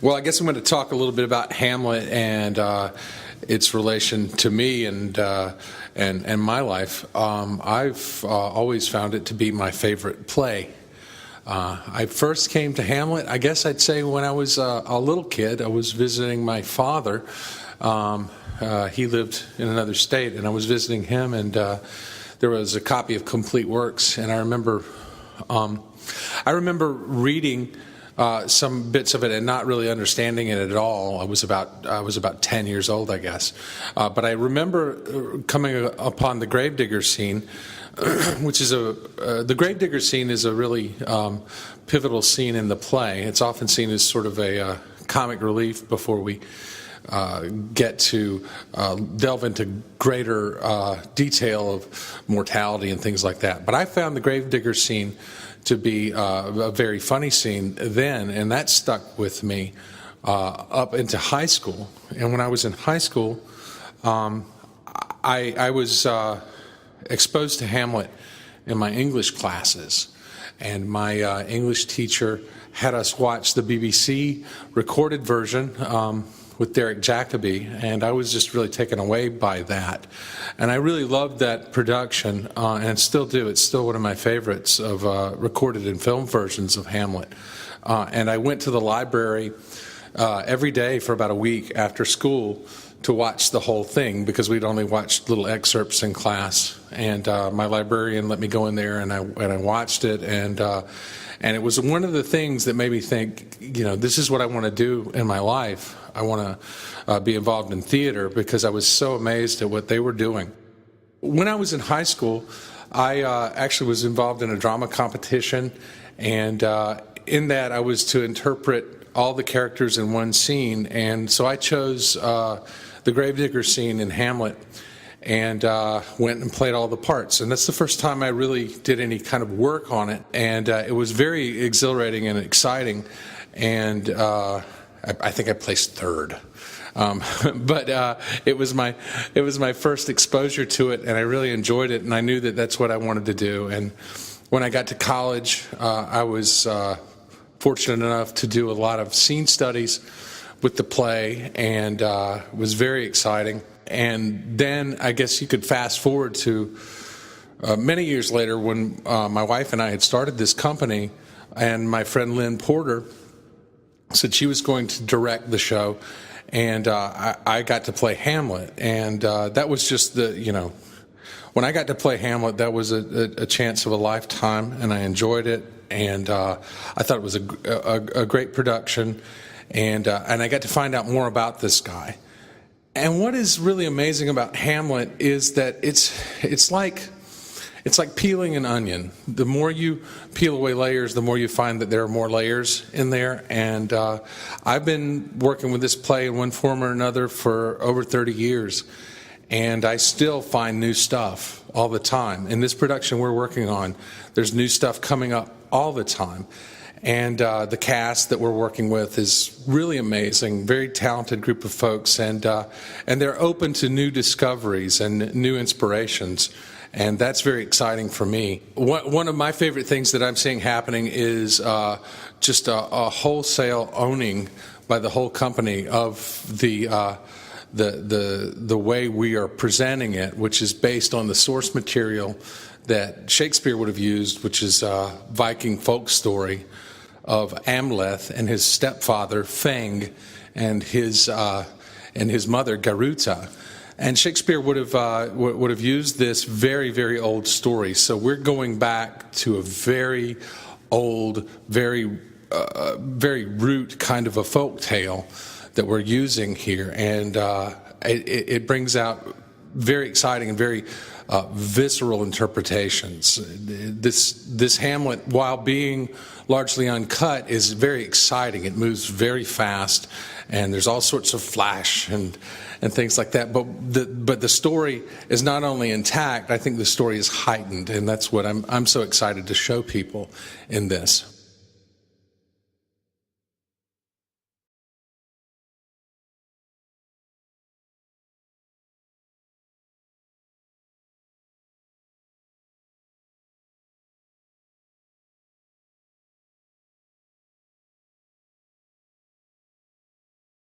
Well, I guess I'm going to talk a little bit about Hamlet and its relation to me and my life. I've always found it to be my favorite play. I first came to Hamlet, I guess I'd say, when I was a little kid. I was visiting my father. He lived in another state, and I was visiting him, and there was a copy of Complete Works, and I remember reading some bits of it and not really understanding it at all. I was about 10 years old, I guess. But I remember coming upon the gravedigger scene, which is the gravedigger scene is a really pivotal scene in the play. It's often seen as sort of a comic relief before we get to delve into greater detail of mortality and things like that. But I found the gravedigger scene to be a very funny scene then, and that stuck with me up into high school. And when I was in high school, I was exposed to Hamlet in my English classes, and my English teacher had us watch the BBC recorded version with Derek Jacobi, and I was just really taken away by that. And I really loved that production, and still do. It's still one of my favorites of recorded and film versions of Hamlet. And I went to the library every day for about a week after school to watch the whole thing, because we'd only watched little excerpts in class. And my librarian let me go in there, and I watched it, and it was one of the things that made me think, this is what I want to do in my life. I want to be involved in theater, because I was so amazed at what they were doing. When I was in high school, I actually was involved in a drama competition, and in that I was to interpret all the characters in one scene, and so I chose the gravedigger scene in Hamlet, and went and played all the parts. And that's the first time I really did any kind of work on it, and it was very exhilarating and exciting, and I think I placed third. But it was my first exposure to it, and I really enjoyed it, and I knew that that's what I wanted to do. And when I got to college, I was fortunate enough to do a lot of scene studies with the play, and it was very exciting. And then I guess you could fast forward to many years later, when my wife and I had started this company, and my friend Lynn Porter said she was going to direct the show, and I got to play Hamlet, and that was just when I got to play Hamlet, that was a chance of a lifetime, and I enjoyed it, and I thought it was a great production, and I got to find out more about this guy. And what is really amazing about Hamlet is that it's like peeling an onion. The more you peel away layers, the more you find that there are more layers in there. And I've been working with this play in one form or another for over 30 years, and I still find new stuff all the time. In this production we're working on, there's new stuff coming up all the time. And the cast that we're working with is really amazing, very talented group of folks, and they're open to new discoveries and new inspirations. And that's very exciting for me. One of my favorite things that I'm seeing happening is just a wholesale owning by the whole company of the way we are presenting it, which is based on the source material that Shakespeare would have used, which is a Viking folk story of Hamlet and his stepfather Feng and his mother Garuta. And Shakespeare would have used this very, very old story. So we're going back to a very old, very root kind of a folk tale that we're using here, and it brings out very exciting and very visceral interpretations. This Hamlet, while being largely uncut, is very exciting. It moves very fast, and there's all sorts of flash and things like that. But the story is not only intact, I think the story is heightened, and that's what I'm so excited to show people in this.